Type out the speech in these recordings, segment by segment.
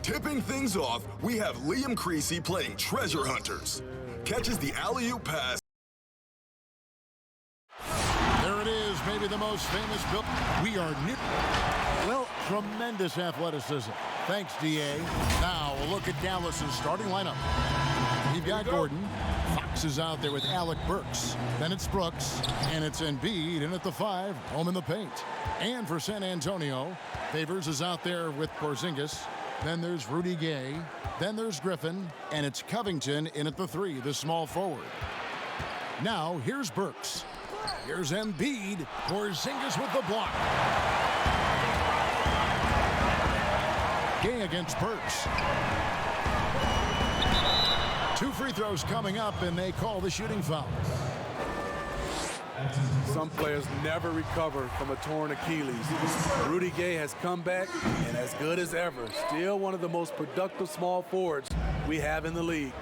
Tipping things off, we have Liam Creasy playing Treasure Hunters. Catches the alley-oop pass. There it is, maybe the most famous build. We are new. Well, tremendous athleticism. Thanks, D.A. Now, a look at Dallas's starting lineup. We've got Gordon. Fox is out there with Alec Burks. Then it's Brooks. And it's Embiid in at the 5, home in the paint. And for San Antonio, Favors is out there with Porzingis. Then there's Rudy Gay. Then there's Griffin. And it's Covington in at the 3, the small forward. Now, here's Burks. Here's Embiid. Porzingis with the block. Gay against Burks. 2 free throws coming up, and they call the shooting foul. Some players never recover from a torn Achilles. Rudy Gay has come back and as good as ever. Still one of the most productive small forwards we have in the league.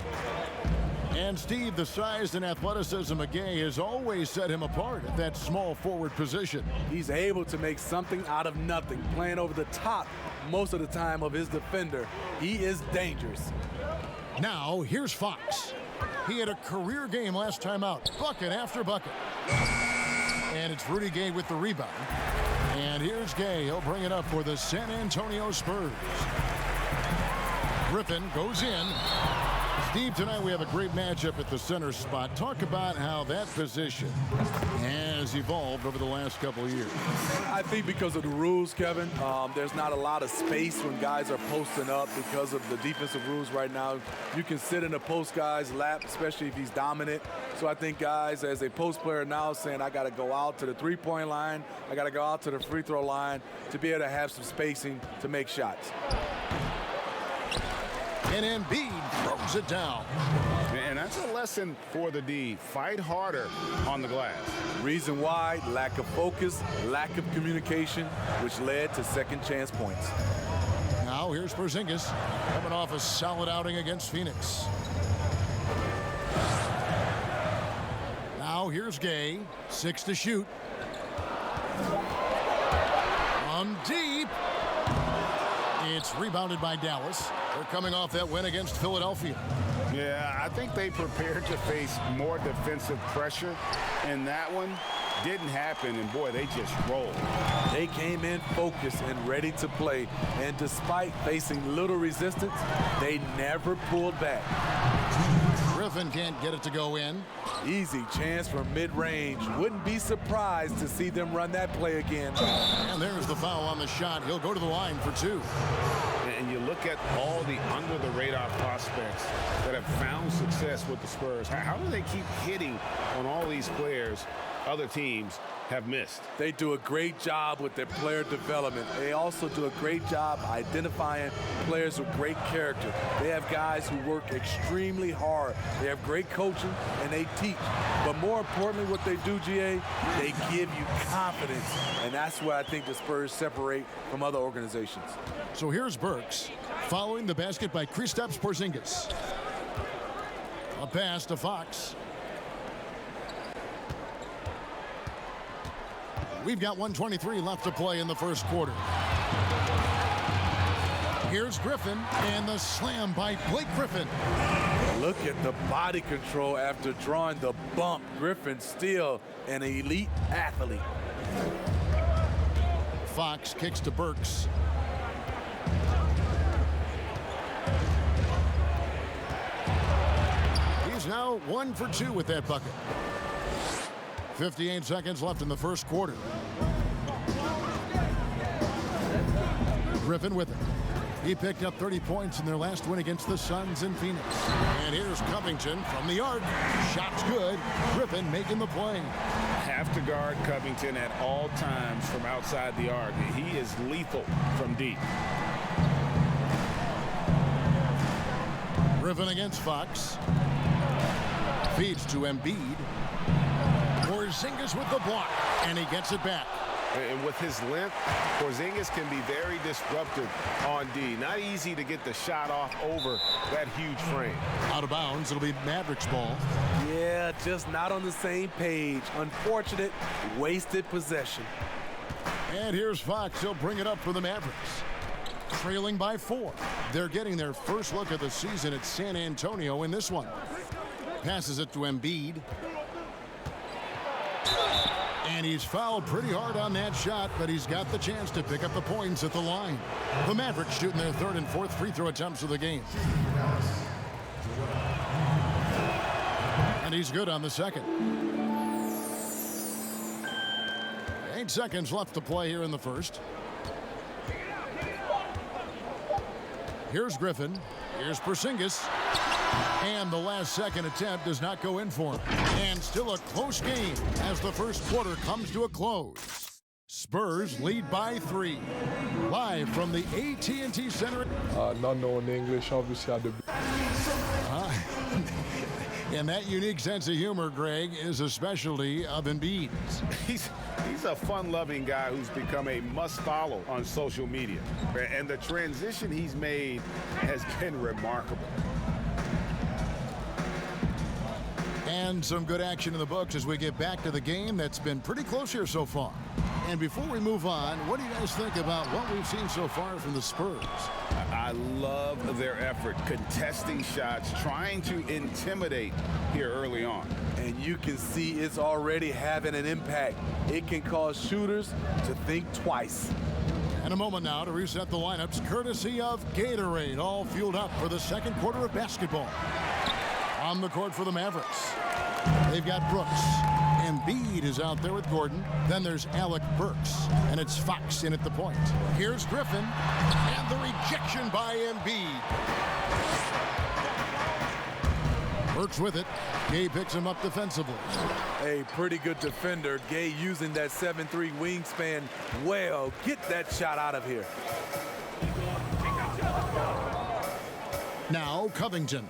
And Steve, the size and athleticism of Gay has always set him apart at that small forward position. He's able to make something out of nothing, playing over the top most of the time of his defender. He is dangerous. Now, here's Fox. He had a career game last time out, bucket after bucket. And it's Rudy Gay with the rebound. And here's Gay. He'll bring it up for the San Antonio Spurs. Griffin goes in. Steve, tonight we have a great matchup at the center spot. Talk about how that position has evolved over the last couple of years. I think because of the rules, Kevin, there's not a lot of space when guys are posting up because of the defensive rules right now. You can sit in a post guy's lap, especially if he's dominant. So I think guys, as a post player now, saying I got to go out to the three-point line, I got to go out to the free throw line to be able to have some spacing to make shots. And Embiid throws it down. And that's a lesson for the D. Fight harder on the glass. Reason why, lack of focus, lack of communication, which led to second chance points. Now here's Porzingis coming off a solid outing against Phoenix. Now here's Gay, 6 to shoot. From deep. It's rebounded by Dallas. They're coming off that win against Philadelphia. Yeah, I think they prepared to face more defensive pressure, and that one didn't happen, and boy, they just rolled. They came in focused and ready to play, and despite facing little resistance, they never pulled back. Griffin can't get it to go in. Easy chance from mid-range. Wouldn't be surprised to see them run that play again. And there's the foul on the shot. He'll go to the line for 2. And you look at all the under-the-radar prospects that have found success with the Spurs. How do they keep hitting on all these players other teams have missed? They do a great job with their player development. They also do a great job identifying players with great character. They have guys who work extremely hard. They have great coaching, and they teach. But more importantly, what they do, GA, they give you confidence. And that's where I think the Spurs separate from other organizations. So here's Burks following the basket by Kristaps Porzingis. A pass to Fox. We've got 1:23 left to play in the first quarter. Here's Griffin, and the slam by Blake Griffin. Look at the body control after drawing the bump. Griffin still an elite athlete. Fox kicks to Burks. He's now 1 for 2 with that bucket. 58 seconds left in the first quarter. Griffin with it. He picked up 30 points in their last win against the Suns in Phoenix. And here's Covington from the arc. Shot's good. Griffin making the play. Have to guard Covington at all times from outside the arc. He is lethal from deep. Griffin against Fox. Feeds to Embiid. Porzingis with the block, and he gets it back. And with his length, Porzingis can be very disruptive on D. Not easy to get the shot off over that huge frame. Out of bounds, it'll be Mavericks ball. Yeah, just not on the same page. Unfortunate, wasted possession. And here's Fox. He'll bring it up for the Mavericks. Trailing by 4. They're getting their first look of the season at San Antonio in this one. Passes it to Embiid. And he's fouled pretty hard on that shot, but he's got the chance to pick up the points at the line. The Mavericks shooting their 3rd and 4th free throw attempts of the game. And he's good on the 2nd. 8 seconds left to play here in the 1st. Here's Griffin. Here's Porzingis. And the last-second attempt does not go in for him. And still a close game as the 1st quarter comes to a close. Spurs lead by 3. Live from the AT&T Center. Not knowing English, obviously, I had to. And that unique sense of humor, Greg, is a specialty of Embiid's. He's a fun-loving guy who's become a must-follow on social media. And the transition he's made has been remarkable. And some good action in the books as we get back to the game that's been pretty close here so far. And before we move on, what do you guys think about what we've seen so far from the Spurs? I love their effort, contesting shots, trying to intimidate here early on. And you can see it's already having an impact. It can cause shooters to think twice. And a moment now to reset the lineups, courtesy of Gatorade, all fueled up for the 2nd quarter of basketball. On the court for the Mavericks, they've got Brooks. Embiid is out there with Gordon. Then there's Alec Burks, and it's Fox in at the point. Here's Griffin, and the rejection by Embiid. Burks with it. Gay picks him up defensively. A pretty good defender. Gay using that 7'3" wingspan well. Get that shot out of here. Now Covington.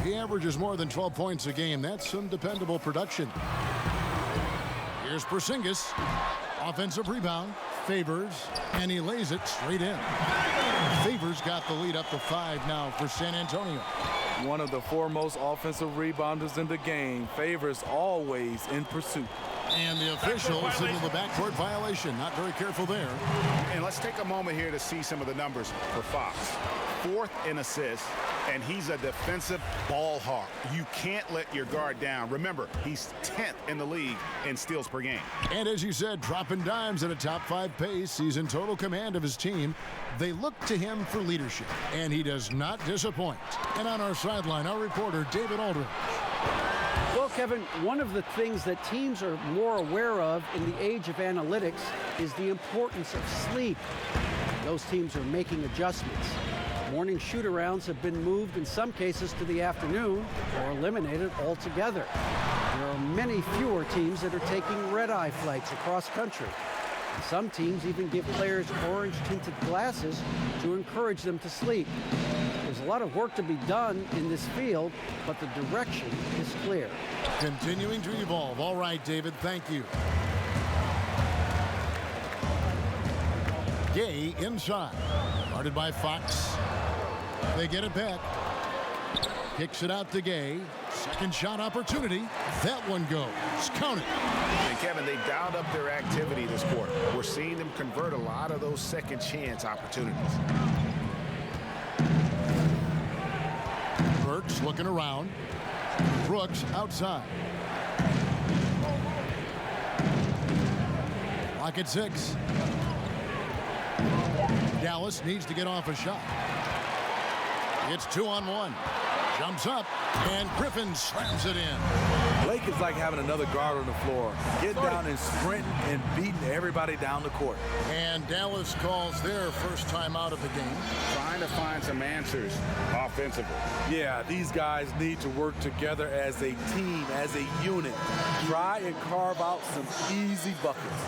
He averages more than 12 points a game. That's some dependable production. Here's Porzingis. Offensive rebound. Favors. And he lays it straight in. Favors got the lead up to 5 now for San Antonio. One of the foremost offensive rebounders in the game. Favors always in pursuit. And the official signaled the backcourt violation. Not very careful there. And let's take a moment here to see some of the numbers for Fox. 4th in assists, and he's a defensive ball hawk. You can't let your guard down. Remember, he's 10th in the league in steals per game. And as you said, dropping dimes at a top 5 pace. He's in total command of his team. They look to him for leadership, and he does not disappoint. And on our sideline, our reporter, David Aldridge. Well, Kevin, one of the things that teams are more aware of in the age of analytics is the importance of sleep. Those teams are making adjustments. Morning shoot-arounds have been moved in some cases to the afternoon or eliminated altogether. There are many fewer teams that are taking red-eye flights across country. And some teams even give players orange-tinted glasses to encourage them to sleep. There's a lot of work to be done in this field, but the direction is clear. Continuing to evolve. All right, David, thank you. Gay inside. Guarded by Fox. They get it back. Kicks it out to Gay. Second shot opportunity. That one goes. Count it. And Kevin, they dialed up their activity this quarter. We're seeing them convert a lot of those second chance opportunities. Burks looking around. Brooks outside. Clock at 6. Dallas needs to get off a shot. It's 2-on-1. Jumps up, and Griffin slams it in. Blake is like having another guard on the floor. Getting down and sprinting and beating everybody down the court. And Dallas calls their first time out of the game. Trying to find some answers offensively. Yeah, these guys need to work together as a team, as a unit. Try and carve out some easy buckets.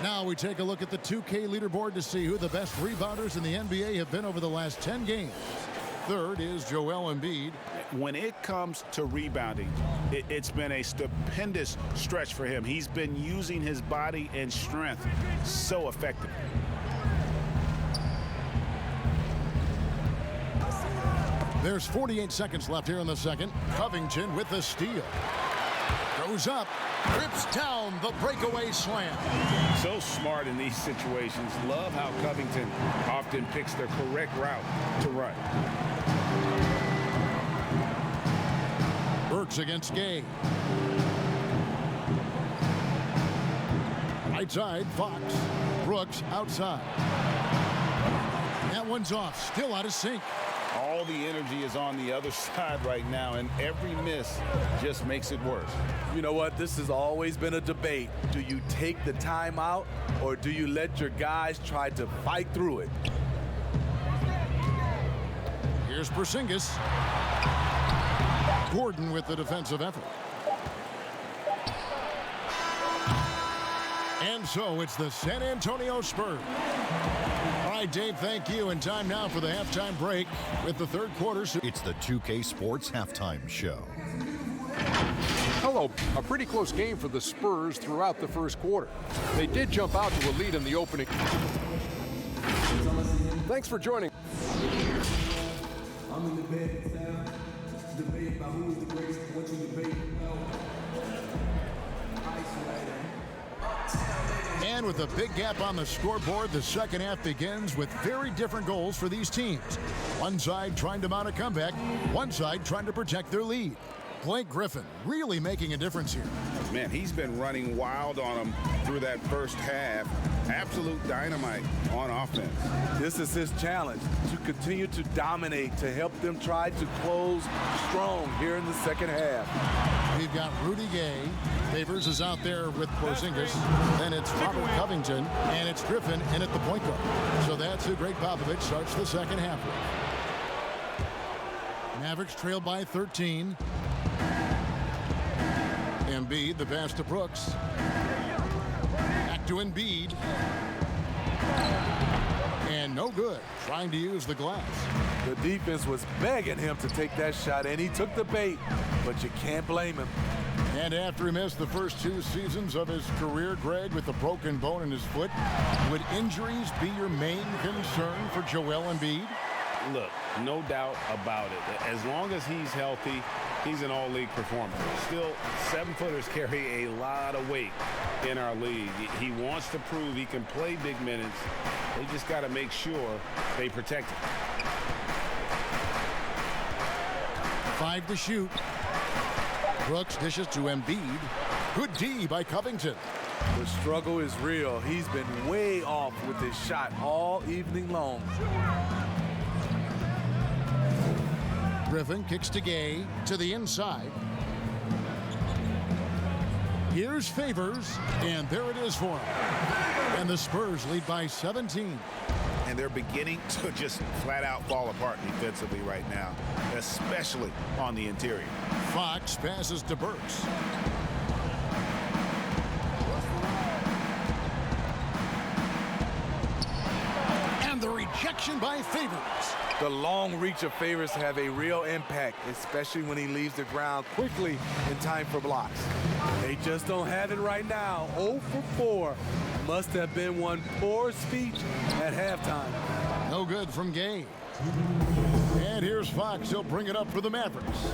Now we take a look at the 2K leaderboard to see who the best rebounders in the NBA have been over the last 10 games. Third is Joel Embiid. when it comes to rebounding, it's been a stupendous stretch for him. He's been using his body and strength so effectively. There's 48 seconds left here in the second. Covington with the steal. Goes up, rips down the breakaway slam. So smart in these situations. Love how Covington often picks the correct route to run. Burks against Gay. Right side, Fox. Brooks outside. That one's off, still out of sync. All the energy is on the other side right now, and every miss just makes it worse. You know what? This has always been a debate. Do you take the timeout, or do you let your guys try to fight through it? Here's Porzingis. Gordon with the defensive effort. And so it's the San Antonio Spurs. All right, Dave, thank you. And time now for the halftime break with the third quarter. It's the 2K Sports Halftime Show. Hello. A pretty close game for the Spurs throughout the first quarter. They did jump out to a lead in the opening. Thanks for joining. I'm in the bed now. Debate about who is the greatest. What you debate about? And with a big gap on the scoreboard, the second half begins with very different goals for these teams. One side trying to mount a comeback, one side trying to protect their lead. Blake Griffin really making a difference here. Man, he's been running wild on them through that first half. Absolute dynamite on offense. This is his challenge, to continue to dominate, to help them try to close strong here in the second half. We've got Rudy Gay. Favors is out there with Porzingis. Then it's Robert Covington, and it's Griffin in at the point guard. So that's who Greg Popovich starts the second half with. Mavericks trail by 13. Embiid, the pass to Brooks. Back to Embiid. And no good. Trying to use the glass. The defense was begging him to take that shot, and he took the bait, but you can't blame him. And after he missed the first 2 seasons of his career, Greg, with a broken bone in his foot, would injuries be your main concern for Joel Embiid? Look, no doubt about it. As long as he's healthy, he's an all-league performer. Still, 7-footers carry a lot of weight in our league. He wants to prove he can play big minutes. They just got to make sure they protect him. 5 to shoot. Brooks dishes to Embiid. Good D by Covington. The struggle is real. He's been way off with his shot all evening long. Griffin kicks to Gay to the inside. Here's Favors, and there it is for him. And the Spurs lead by 17. And they're beginning to just flat out fall apart defensively right now, especially on the interior. Fox passes to Burks. And the rejection by Favors. The long reach of Favors have a real impact, especially when he leaves the ground quickly in time for blocks. They just don't have it right now. 0 for 4. Must have been one poor speech at halftime. No good from Gay. And here's Fox. He'll bring it up for the Mavericks.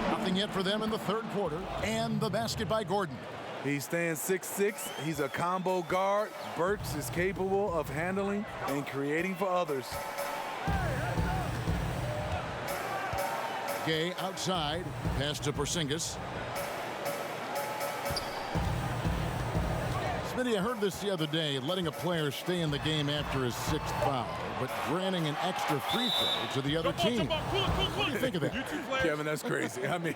Nothing yet for them in the third quarter. And the basket by Gordon. He stands 6'6". He's a combo guard. Burks is capable of handling and creating for others. Gay outside. Pass to Porzingis. Smitty, I heard this the other day, letting a player stay in the game after his 6th foul, but granting an extra free throw to the other team. What do you think of that? Kevin, that's crazy. I mean,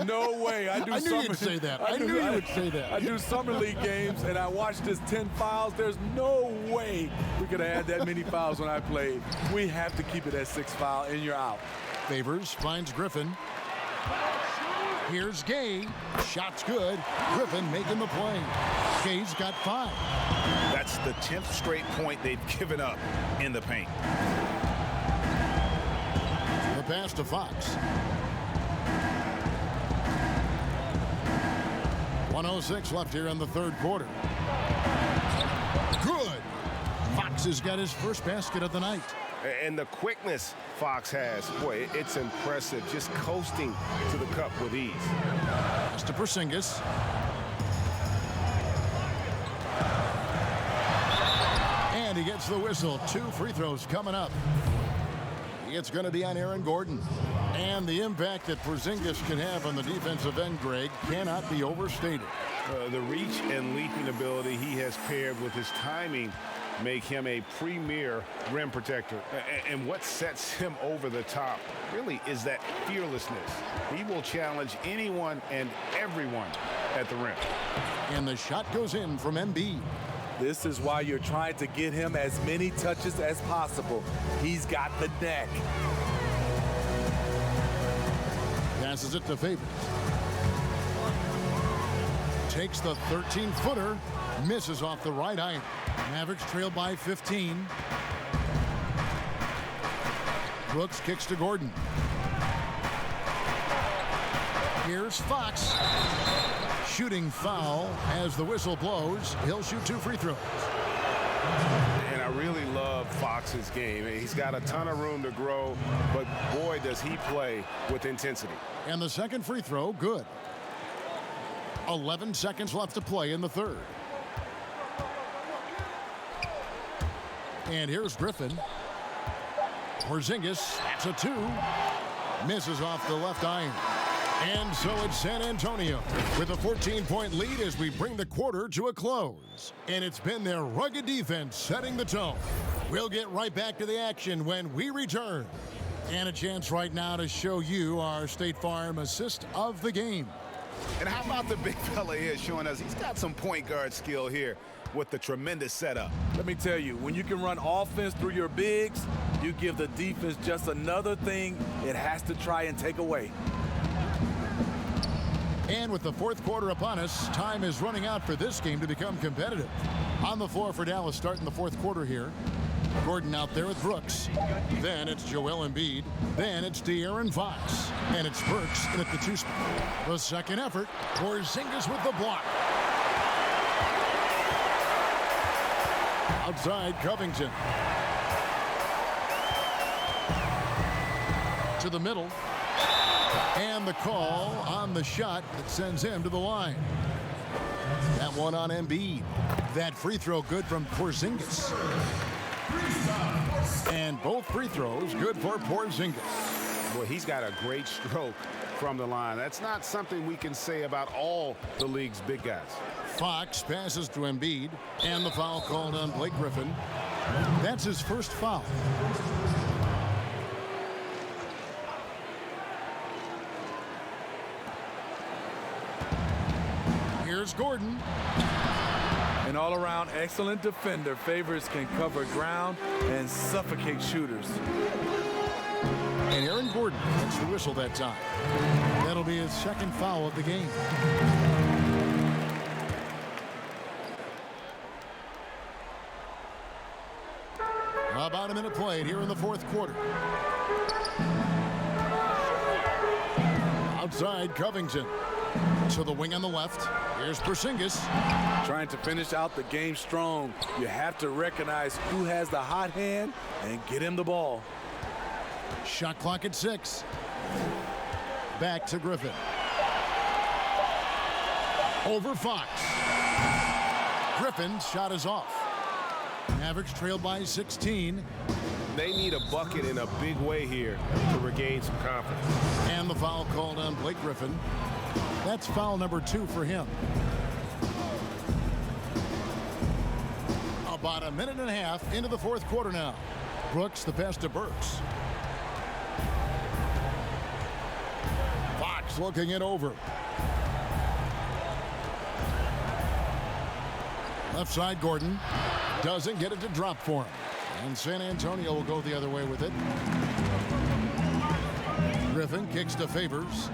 no way. I knew you'd say that. I knew you would say that. I do summer league games, and I watched this 10 fouls. There's no way we could have had that many fouls when I played. We have to keep it at 6 foul, and you're out. Favors finds Griffin. Here's Gay. Shot's good. Griffin making the play. Gay's got 5. That's the 10th straight point they've given up in the paint. The pass to Fox. 1:06 left here in the third quarter. Good. Fox has got his first basket of the night. And the quickness Fox has, boy, it's impressive. Just coasting to the cup with ease. Pass to Porzingis. And he gets the whistle. 2 free throws coming up. It's going to be on Aaron Gordon. And the impact that Porzingis can have on the defensive end, Greg, cannot be overstated. The reach and leaping ability he has paired with his timing make him a premier rim protector. And what sets him over the top really is that fearlessness. He will challenge anyone and everyone at the rim. And the shot goes in from Embiid. This is why you're trying to get him as many touches as possible. He's got the neck. Passes it to Favors. Takes the 13-footer. Misses off the right iron. Mavericks trail by 15. Brooks kicks to Gordon. Here's Fox. Shooting foul as the whistle blows. He'll shoot 2 free throws. And I really love Fox's game. He's got a ton of room to grow, but boy, does he play with intensity. And the second free throw, good. 11 seconds left to play in the third. And here's Griffin. Porzingis, that's a 2. Misses off the left iron. And so it's San Antonio with a 14-point lead as we bring the quarter to a close. And it's been their rugged defense setting the tone. We'll get right back to the action when we return. And a chance right now to show you our State Farm assist of the game. And how about the big fella here showing us he's got some point guard skill here with the tremendous setup. Let me tell you, when you can run offense through your bigs, you give the defense just another thing it has to try and take away. And with the fourth quarter upon us, time is running out for this game to become competitive. On the floor for Dallas starting the fourth quarter here. Gordon out there with Brooks. Then it's Joel Embiid. Then it's De'Aaron Fox. And it's Burks in at the 2 spot. The second effort. Porzingis with the block. Outside Covington. To the middle. And the call on the shot that sends him to the line. That one on Embiid. That free throw good from Porzingis. And both free throws good for Porzingis. Boy, he's got a great stroke from the line. That's not something we can say about all the league's big guys. Fox passes to Embiid. And the foul called on Blake Griffin. That's his first foul. Here's Gordon. An all-around excellent defender. Favors can cover ground and suffocate shooters. And Aaron Gordon gets the whistle that time. That'll be his second foul of the game. About a minute played here in the fourth quarter. Outside Covington. To the wing on the left. Here's Porzingis. Trying to finish out the game strong. You have to recognize who has the hot hand and get him the ball. Shot clock at 6. Back to Griffin. Over Fox. Griffin's shot is off. Mavericks trailed by 16. They need a bucket in a big way here to regain some confidence. And the foul called on Blake Griffin. That's foul number 2 for him. About a minute and a half into the fourth quarter now. Brooks the pass to Burks. Fox looking it over. Left side Gordon. Doesn't get it to drop for him. And San Antonio will go the other way with it. Griffin kicks to Favors.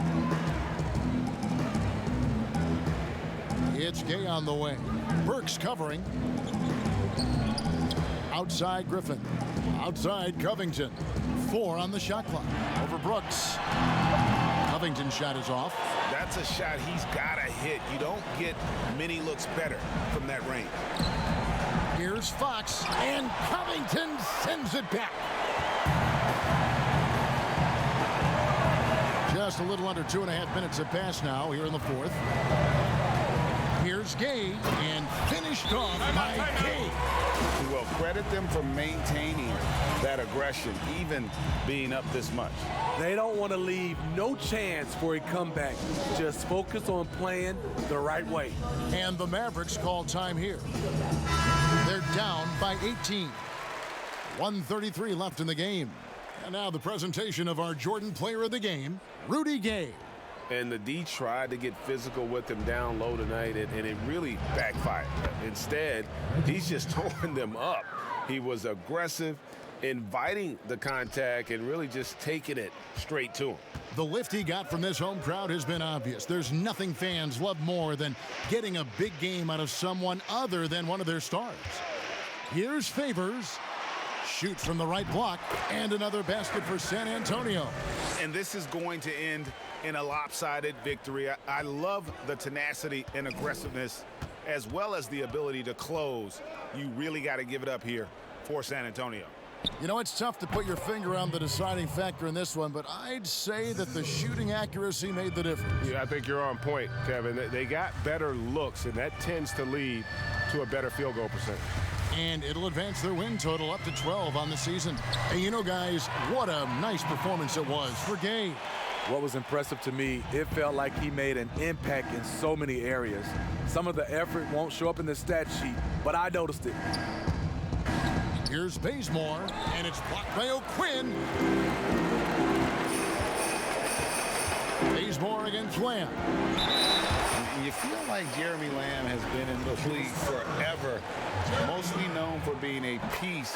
It's Gay on the wing. Burks covering. Outside Griffin. Outside, Covington. 4 on the shot clock. Over Brooks. Covington's shot is off. That's a shot he's got to hit. You don't get many looks better from that range. Here's Fox, and Covington sends it back. Just a little under 2.5 minutes have passed now here in the fourth. Here's Gay, and finished off by Gay. Well, credit them for maintaining that aggression, even being up this much. They don't want to leave no chance for a comeback. Just focus on playing the right way. And the Mavericks call time here. They're down by 18. 1:33 left in the game. And now the presentation of our Jordan Player of the Game, Rudy Gay. And the D tried to get physical with him down low tonight, and it really backfired. Instead, he's just throwing them up. He was aggressive, inviting the contact, and really just taking it straight to him. The lift he got from this home crowd has been obvious. There's nothing fans love more than getting a big game out of someone other than one of their stars. Here's Favors. Shoots from the right block, and another basket for San Antonio. And this is going to end in a lopsided victory. I love the tenacity and aggressiveness, as well as the ability to close. You really got to give it up here for San Antonio. You know, it's tough to put your finger on the deciding factor in this one, but I'd say that the shooting accuracy made the difference. Yeah, I think you're on point, Kevin. They got better looks, and that tends to lead to a better field goal percentage. And it'll advance their win total up to 12 on the season. And you know, guys, what a nice performance it was for Gay. What was impressive to me, it felt like he made an impact in so many areas. Some of the effort won't show up in the stat sheet, but I noticed it. Here's Bazemore, and it's blocked by O'Quinn. Bazemore against Lamb. You feel like Jeremy Lamb has been in the league forever, mostly known for being a piece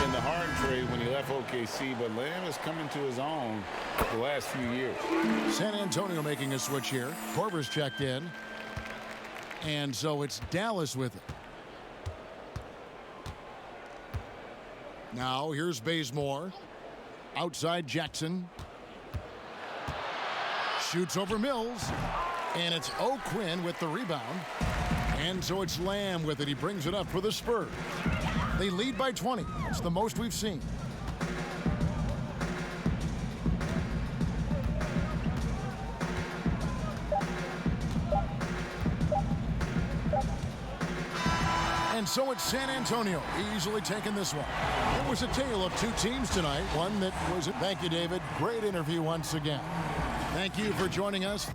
in the Harden trade when he left OKC, but Lamb is coming to his own the last few years. San Antonio making a switch here. Korver's checked in. And so it's Dallas with it. Now here's Bazemore. Outside Jackson. Shoots over Mills. And it's O'Quinn with the rebound. And so it's Lamb with it. He brings it up for the Spurs. They lead by 20. It's the most we've seen. And so it's San Antonio easily taking this one. It was a tale of two teams tonight. One that was, thank you, David. Great interview once again. Thank you for joining us.